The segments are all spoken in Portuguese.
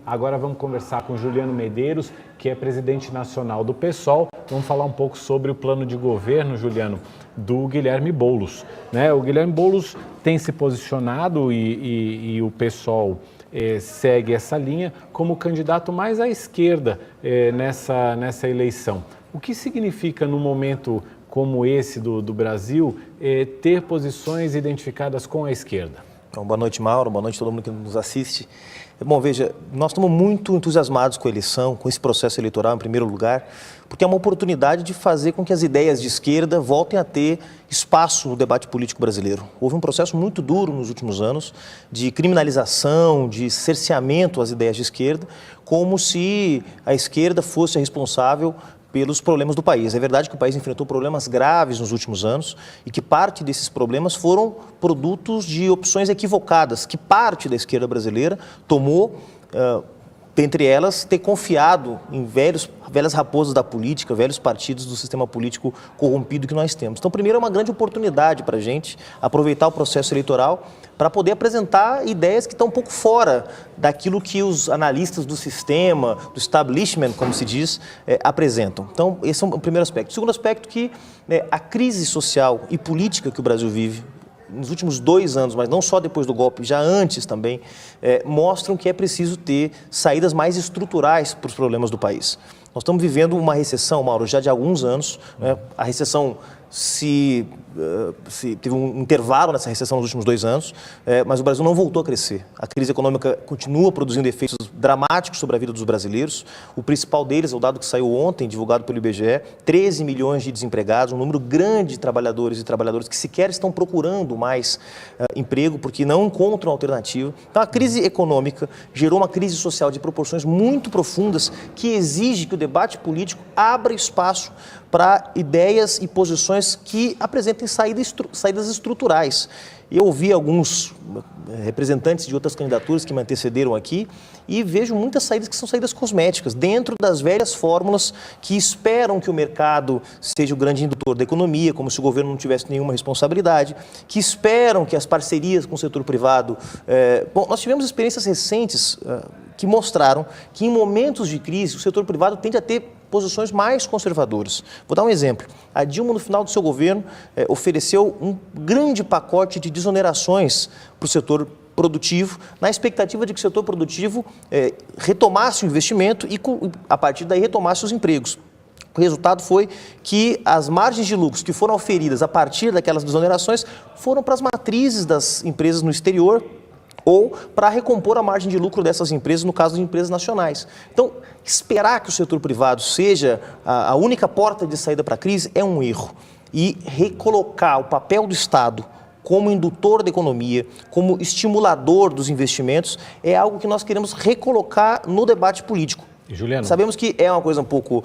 Agora vamos conversar com Juliano Medeiros, que é presidente nacional do PSOL. Vamos falar um pouco sobre o plano de governo, Juliano, do Guilherme Boulos, né? O Guilherme Boulos tem se posicionado e o PSOL segue essa linha como candidato mais à esquerda nessa eleição. O que significa, num momento como esse do Brasil, ter posições identificadas com a esquerda? Então, boa noite, Mauro. Boa noite a todo mundo que nos assiste. Bom, veja, nós estamos muito entusiasmados com a eleição, com esse processo eleitoral, em primeiro lugar, porque é uma oportunidade de fazer com que as ideias de esquerda voltem a ter espaço no debate político brasileiro. Houve um processo muito duro nos últimos anos de criminalização, de cerceamento às ideias de esquerda, como se a esquerda fosse a responsável pelos problemas do país. É verdade que o país enfrentou problemas graves nos últimos anos e que parte desses problemas foram produtos de opções equivocadas, que parte da esquerda brasileira tomou, dentre elas, ter confiado em velhas raposas da política, velhos partidos do sistema político corrompido que nós temos. Então, primeiro, é uma grande oportunidade para a gente aproveitar o processo eleitoral para poder apresentar ideias que estão um pouco fora daquilo que os analistas do sistema, do establishment, como se diz, apresentam. Então, esse é o primeiro aspecto. O segundo aspecto é que a crise social e política que o Brasil vive nos últimos 2 anos, mas não só depois do golpe, já antes também, mostram que é preciso ter saídas mais estruturais para os problemas do país. Nós estamos vivendo uma recessão, Mauro, já de alguns anos. A recessão teve um intervalo nessa recessão nos últimos 2 anos, mas o Brasil não voltou a crescer. A crise econômica continua produzindo efeitos dramáticos sobre a vida dos brasileiros. O principal deles é o dado que saiu ontem, divulgado pelo IBGE, 13 milhões de desempregados, um número grande de trabalhadores e trabalhadoras que sequer estão procurando mais emprego porque não encontram alternativa. Então, a crise econômica gerou uma crise social de proporções muito profundas que exige que o debate político abra espaço para ideias e posições que apresentem saídas estruturais. Eu ouvi alguns representantes de outras candidaturas que me antecederam aqui e vejo muitas saídas que são saídas cosméticas, dentro das velhas fórmulas que esperam que o mercado seja o grande indutor da economia, como se o governo não tivesse nenhuma responsabilidade, que esperam que as parcerias com o setor privado... Bom, nós tivemos experiências recentes que mostraram que em momentos de crise o setor privado tende a ter posições mais conservadoras. Vou dar um exemplo. A Dilma, no final do seu governo, ofereceu um grande pacote de desonerações para o setor produtivo, na expectativa de que o setor produtivo retomasse o investimento e, a partir daí, retomasse os empregos. O resultado foi que as margens de lucros que foram oferidas a partir daquelas desonerações foram para as matrizes das empresas no exterior, ou para recompor a margem de lucro dessas empresas, no caso de empresas nacionais. Então, esperar que o setor privado seja a única porta de saída para a crise é um erro. E recolocar o papel do Estado como indutor da economia, como estimulador dos investimentos, é algo que nós queremos recolocar no debate político. Juliano. Sabemos que é uma coisa um pouco,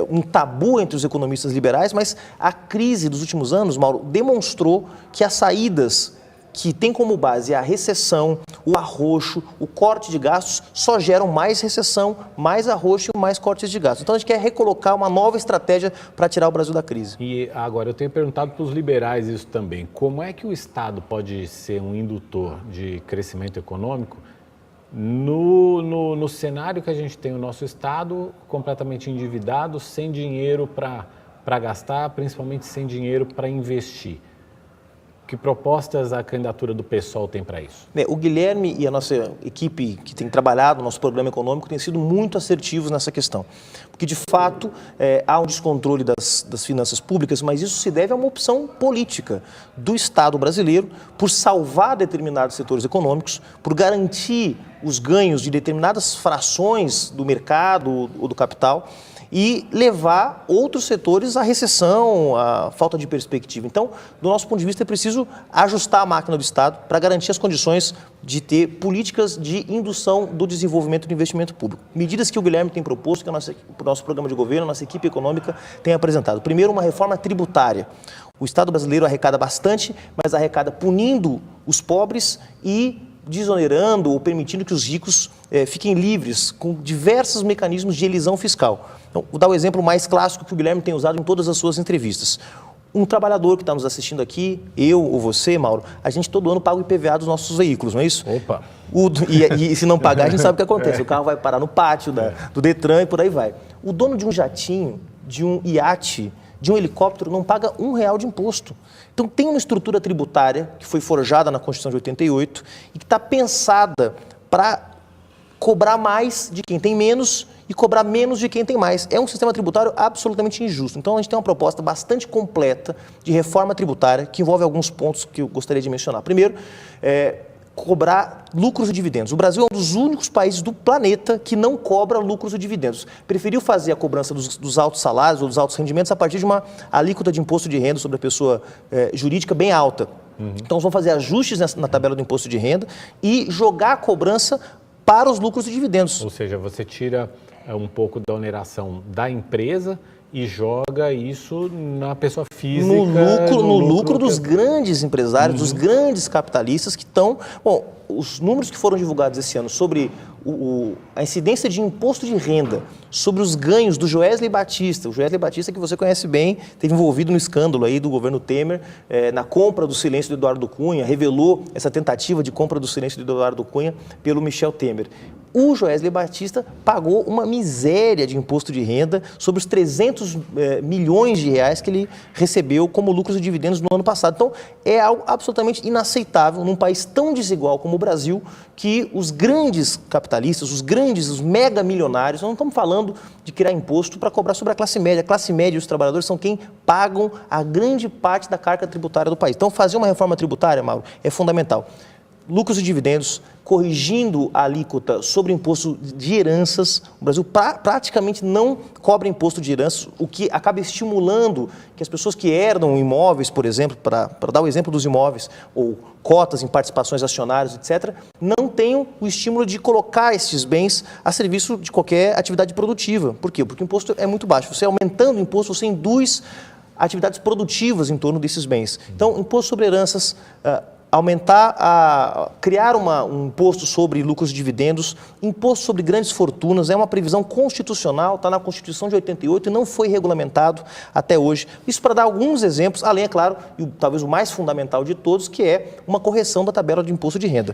um tabu entre os economistas liberais, mas a crise dos últimos anos, Mauro, demonstrou que as saídas que tem como base a recessão, o arroxo, o corte de gastos, só geram mais recessão, mais arroxo e mais cortes de gastos. Então a gente quer recolocar uma nova estratégia para tirar o Brasil da crise. E agora eu tenho perguntado para os liberais isso também. Como é que o Estado pode ser um indutor de crescimento econômico no cenário que a gente tem o nosso Estado completamente endividado, sem dinheiro para gastar, principalmente sem dinheiro para investir? Que propostas a candidatura do PSOL tem para isso? O Guilherme e a nossa equipe que tem trabalhado no nosso programa econômico têm sido muito assertivos nessa questão. Porque, de fato, há um descontrole das finanças públicas, mas isso se deve a uma opção política do Estado brasileiro por salvar determinados setores econômicos, por garantir os ganhos de determinadas frações do mercado ou do capital, e levar outros setores à recessão, à falta de perspectiva. Então, do nosso ponto de vista, é preciso ajustar a máquina do Estado para garantir as condições de ter políticas de indução do desenvolvimento do investimento público. Medidas que o Guilherme tem proposto, que o nosso programa de governo, a nossa equipe econômica tem apresentado. Primeiro, uma reforma tributária. O Estado brasileiro arrecada bastante, mas arrecada punindo os pobres e desonerando ou permitindo que os ricos fiquem livres com diversos mecanismos de elisão fiscal. Então, vou dar o exemplo mais clássico que o Guilherme tem usado em todas as suas entrevistas. Um trabalhador que está nos assistindo aqui, eu ou você, Mauro, a gente todo ano paga o IPVA dos nossos veículos, não é isso? Opa! E se não pagar, a gente sabe o que acontece. O carro vai parar no pátio do Detran e por aí vai. O dono de um jatinho, de um iate, de um helicóptero, não paga R$1 de imposto. Então tem uma estrutura tributária que foi forjada na Constituição de 88 e que está pensada para cobrar mais de quem tem menos e cobrar menos de quem tem mais. É um sistema tributário absolutamente injusto. Então a gente tem uma proposta bastante completa de reforma tributária que envolve alguns pontos que eu gostaria de mencionar. Primeiro, cobrar lucros e dividendos. O Brasil é um dos únicos países do planeta que não cobra lucros e dividendos. Preferiu fazer a cobrança dos altos salários ou dos altos rendimentos a partir de uma alíquota de imposto de renda sobre a pessoa jurídica bem alta. Então, nós vamos fazer ajustes na tabela do imposto de renda e jogar a cobrança para os lucros e dividendos. Ou seja, você tira um pouco da oneração da empresa e joga isso na pessoa física. No lucro dos grandes empresários, dos grandes capitalistas que estão... Bom, os números que foram divulgados esse ano sobre a incidência de imposto de renda, sobre os ganhos do Joesley Batista, o Joesley Batista que você conhece bem, esteve envolvido no escândalo aí do governo Temer, na compra do silêncio do Eduardo Cunha, revelou essa tentativa de compra do silêncio do Eduardo Cunha pelo Michel Temer. O Joesley Batista pagou uma miséria de imposto de renda sobre os 300 milhões de reais que ele recebeu como lucros e dividendos no ano passado. Então, é algo absolutamente inaceitável num país tão desigual como o Brasil, que os grandes capitalistas, os mega milionários, nós não estamos falando de criar imposto para cobrar sobre a classe média. A classe média e os trabalhadores são quem pagam a grande parte da carga tributária do país. Então, fazer uma reforma tributária, Mauro, é fundamental. Lucros e dividendos, corrigindo a alíquota sobre o imposto de heranças. O Brasil praticamente não cobra imposto de heranças, o que acaba estimulando que as pessoas que herdam imóveis, por exemplo, para dar o exemplo dos imóveis, ou cotas em participações acionárias, etc., não tenham o estímulo de colocar esses bens a serviço de qualquer atividade produtiva. Por quê? Porque o imposto é muito baixo. Você aumentando o imposto, você induz atividades produtivas em torno desses bens. Então, imposto sobre heranças... criar um imposto sobre lucros e dividendos, imposto sobre grandes fortunas, é uma previsão constitucional, está na Constituição de 88 e não foi regulamentado até hoje. Isso para dar alguns exemplos, além, é claro, e talvez o mais fundamental de todos, que é uma correção da tabela de imposto de renda.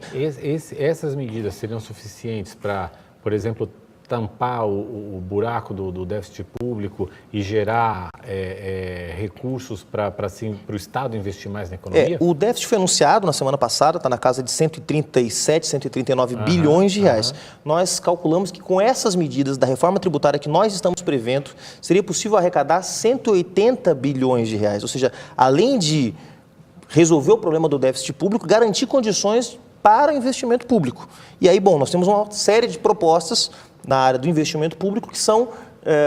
Essas medidas seriam suficientes para, por exemplo, tampar o buraco do déficit público e gerar recursos para o Estado investir mais na economia? O déficit foi anunciado na semana passada, está na casa de 137, 139 bilhões de reais. Nós calculamos que com essas medidas da reforma tributária que nós estamos prevendo, seria possível arrecadar 180 bilhões de reais. Ou seja, além de resolver o problema do déficit público, garantir condições para o investimento público. E aí, bom, nós temos uma série de propostas na área do investimento público que são,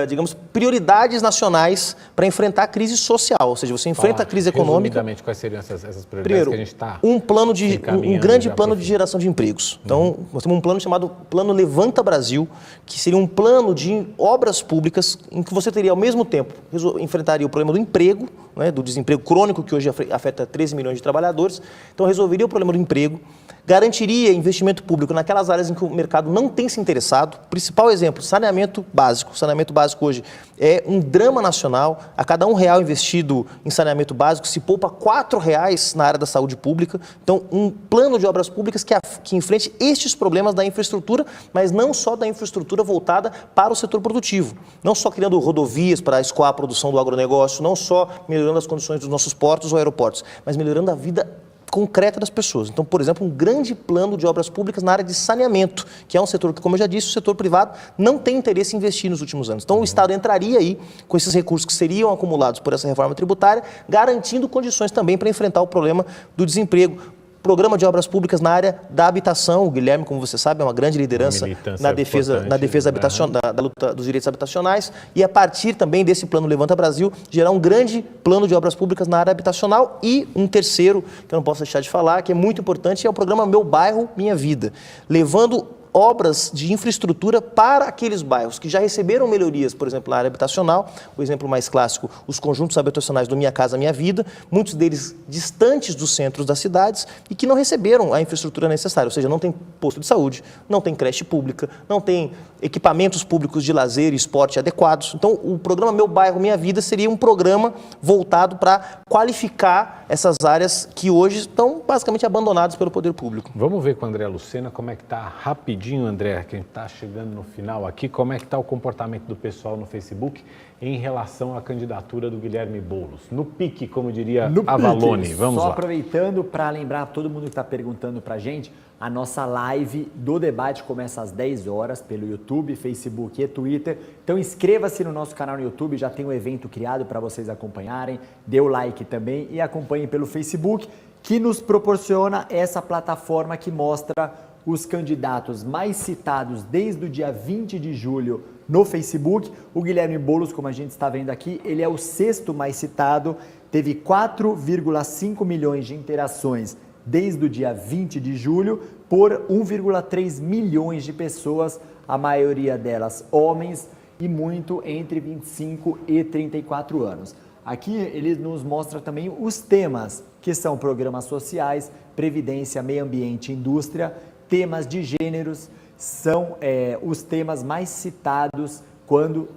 digamos, prioridades nacionais para enfrentar a crise social. Ou seja, você enfrenta a crise econômica... Resumidamente, quais seriam essas prioridades Primeiro, que a gente está um grande plano de geração de empregos. Então, nós temos um plano chamado Plano Levanta Brasil, que seria um plano de obras públicas em que você teria, ao mesmo tempo, enfrentaria o problema do emprego, né, do desemprego crônico, que hoje afeta 13 milhões de trabalhadores. Então, resolveria o problema do emprego, garantiria investimento público naquelas áreas em que o mercado não tem se interessado. Principal exemplo, saneamento básico. Saneamento básico hoje é um drama nacional. A cada R$1 investido em saneamento básico se poupa R$4 na área da saúde pública. Então, um plano de obras públicas que enfrente estes problemas da infraestrutura, mas não só da infraestrutura voltada para o setor produtivo. Não só criando rodovias para escoar a produção do agronegócio, não só melhorando as condições dos nossos portos ou aeroportos, mas melhorando a vida concreta das pessoas. Então, por exemplo, um grande plano de obras públicas na área de saneamento, que é um setor que, como eu já disse, o setor privado não tem interesse em investir nos últimos anos. Então, o Estado entraria aí com esses recursos que seriam acumulados por essa reforma tributária, garantindo condições também para enfrentar o problema do desemprego. Programa de obras públicas na área da habitação. O Guilherme, como você sabe, é uma grande liderança na defesa habitacional, da luta dos direitos habitacionais. E a partir também desse plano Levanta Brasil, gerar um grande plano de obras públicas na área habitacional. E um terceiro, que eu não posso deixar de falar, que é muito importante, é o programa Meu Bairro, Minha Vida. Levando obras de infraestrutura para aqueles bairros que já receberam melhorias, por exemplo, na área habitacional. O exemplo mais clássico, os conjuntos habitacionais do Minha Casa Minha Vida, muitos deles distantes dos centros das cidades e que não receberam a infraestrutura necessária, ou seja, não tem posto de saúde, não tem creche pública, não tem equipamentos públicos de lazer e esporte adequados. Então, o programa Meu Bairro Minha Vida seria um programa voltado para qualificar essas áreas que hoje estão basicamente abandonadas pelo poder público. Vamos ver com o André Lucena como é que está rapidinho, André, quem está chegando no final aqui, como é que está o comportamento do pessoal no Facebook em relação à candidatura do Guilherme Boulos. No pique, como diria Avalone. Vamos lá. Só aproveitando para lembrar todo mundo que está perguntando para a gente, a nossa live do debate começa às 10 horas pelo YouTube, Facebook e Twitter. Então inscreva-se no nosso canal no YouTube, já tem um evento criado para vocês acompanharem. Dê o like também e acompanhem pelo Facebook, que nos proporciona essa plataforma que mostra os candidatos mais citados desde o dia 20 de julho no Facebook. O Guilherme Boulos, como a gente está vendo aqui, ele é o 6º mais citado, teve 4,5 milhões de interações desde o dia 20 de julho por 1,3 milhões de pessoas, a maioria delas homens e muito entre 25 e 34 anos. Aqui ele nos mostra também os temas, que são programas sociais, previdência, meio ambiente, indústria, temas de gêneros, são os temas mais citados quando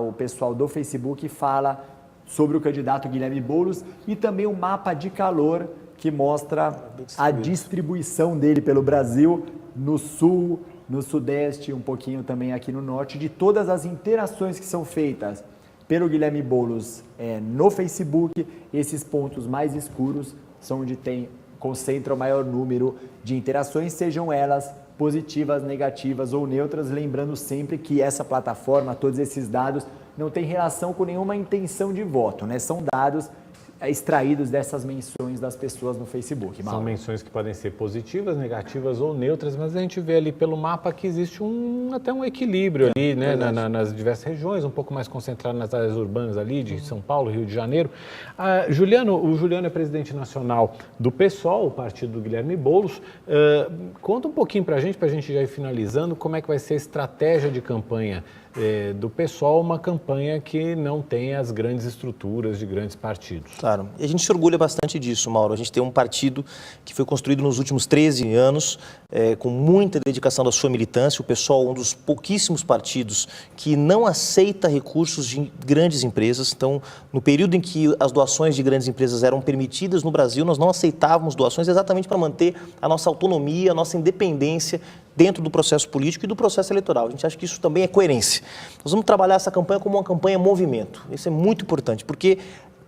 o pessoal do Facebook fala sobre o candidato Guilherme Boulos, e também o mapa de calor, que mostra a distribuição dele pelo Brasil, no sul, no sudeste, um pouquinho também aqui no norte, de todas as interações que são feitas pelo Guilherme Boulos no Facebook. Esses pontos mais escuros são onde concentra o maior número de interações, sejam elas positivas, negativas ou neutras, lembrando sempre que essa plataforma, todos esses dados, não tem relação com nenhuma intenção de voto, né? São dados extraídos dessas menções das pessoas no Facebook. São menções que podem ser positivas, negativas ou neutras, mas a gente vê ali pelo mapa que existe até um equilíbrio ali, né, nas diversas regiões, um pouco mais concentrado nas áreas urbanas ali, de São Paulo, Rio de Janeiro. O Juliano é presidente nacional do PSOL, o partido do Guilherme Boulos. Conta um pouquinho para a gente já ir finalizando, como é que vai ser a estratégia de campanha do PSOL, uma campanha que não tem as grandes estruturas de grandes partidos. Claro, e a gente se orgulha bastante disso, Mauro. A gente tem um partido que foi construído nos últimos 13 anos, com muita dedicação da sua militância. O PSOL é um dos pouquíssimos partidos que não aceita recursos de grandes empresas. Então, no período em que as doações de grandes empresas eram permitidas no Brasil, nós não aceitávamos doações exatamente para manter a nossa autonomia, a nossa independência dentro do processo político e do processo eleitoral. A gente acha que isso também é coerência. Nós vamos trabalhar essa campanha como uma campanha movimento. Isso é muito importante, porque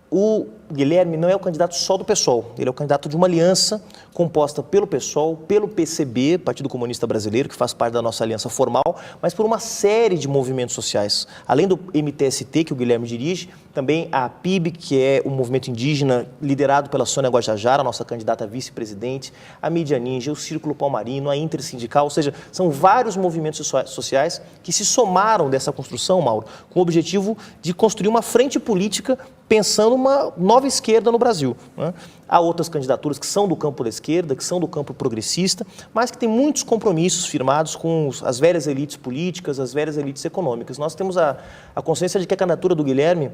o Guilherme não é o candidato só do PSOL, ele é o candidato de uma aliança composta pelo PSOL, pelo PCB, Partido Comunista Brasileiro, que faz parte da nossa aliança formal, mas por uma série de movimentos sociais. Além do MTST, que o Guilherme dirige, também a PIB, que é um movimento indígena liderado pela Sônia Guajajara, nossa candidata a vice-presidente, a Mídia Ninja, o Círculo Palmarino, a Intersindical, ou seja, são vários movimentos sociais que se somaram dessa construção, Mauro, com o objetivo de construir uma frente política pensando uma nova esquerda no Brasil, né? Há outras candidaturas que são do campo da esquerda, que são do campo progressista, mas que têm muitos compromissos firmados com as velhas elites políticas, as velhas elites econômicas. Nós temos a consciência de que a candidatura do Guilherme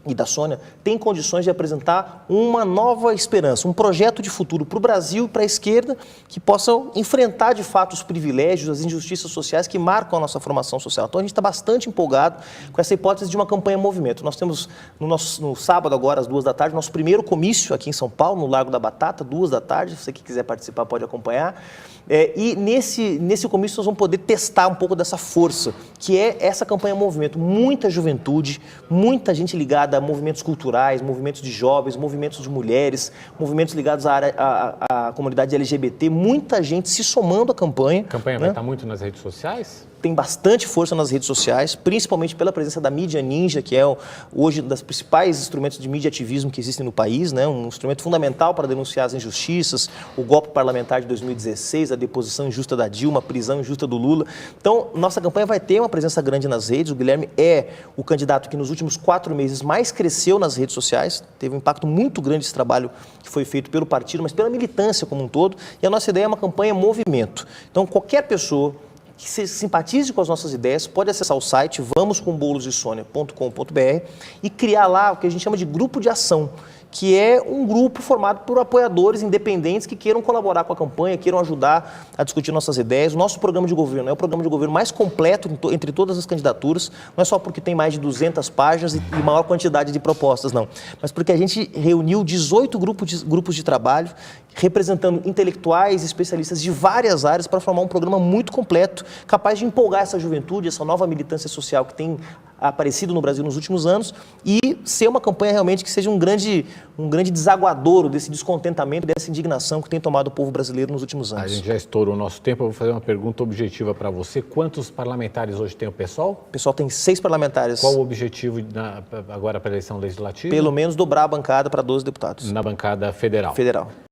e da Sônia tem condições de apresentar uma nova esperança, um projeto de futuro para o Brasil e para a esquerda que possam enfrentar de fato os privilégios, as injustiças sociais que marcam a nossa formação social. Então a gente está bastante empolgado com essa hipótese de uma campanha movimento. Nós temos no sábado agora às 14h, nosso primeiro comício aqui em São Paulo, no Largo da Batata, 14h, se você que quiser participar pode acompanhar. E nesse comício nós vamos poder testar um pouco dessa força, que é essa campanha movimento. Muita juventude, muita gente ligada a movimentos culturais, movimentos de jovens, movimentos de mulheres, movimentos ligados à comunidade LGBT, muita gente se somando à campanha. A campanha vai estar muito nas redes sociais? Tem bastante força nas redes sociais, principalmente pela presença da Mídia Ninja, que é hoje um dos principais instrumentos de mídia ativismo que existem no país, né? Um instrumento fundamental para denunciar as injustiças, o golpe parlamentar de 2016, a deposição injusta da Dilma, a prisão injusta do Lula. Então, nossa campanha vai ter uma presença grande nas redes. O Guilherme é o candidato que nos últimos 4 meses mais cresceu nas redes sociais, teve um impacto muito grande esse trabalho que foi feito pelo partido, mas pela militância como um todo, e a nossa ideia é uma campanha movimento. Então, qualquer pessoa que se simpatize com as nossas ideias, pode acessar o site vamoscombolosdesonia.com.br e criar lá o que a gente chama de grupo de ação, que é um grupo formado por apoiadores independentes que queiram colaborar com a campanha, queiram ajudar a discutir nossas ideias. O nosso programa de governo é o programa de governo mais completo entre todas as candidaturas, não é só porque tem mais de 200 páginas e maior quantidade de propostas, não, mas porque a gente reuniu 18 grupos de trabalho, representando intelectuais, especialistas de várias áreas para formar um programa muito completo, capaz de empolgar essa juventude, essa nova militância social que tem aparecido no Brasil nos últimos anos e ser uma campanha realmente que seja um grande desaguadouro desse descontentamento, dessa indignação que tem tomado o povo brasileiro nos últimos anos. A gente já estourou o nosso tempo, eu vou fazer uma pergunta objetiva para você. Quantos parlamentares hoje tem o PSOL? O pessoal tem 6 parlamentares. Qual o objetivo agora para a eleição legislativa? Pelo menos dobrar a bancada para 12 deputados. Na bancada federal. Federal.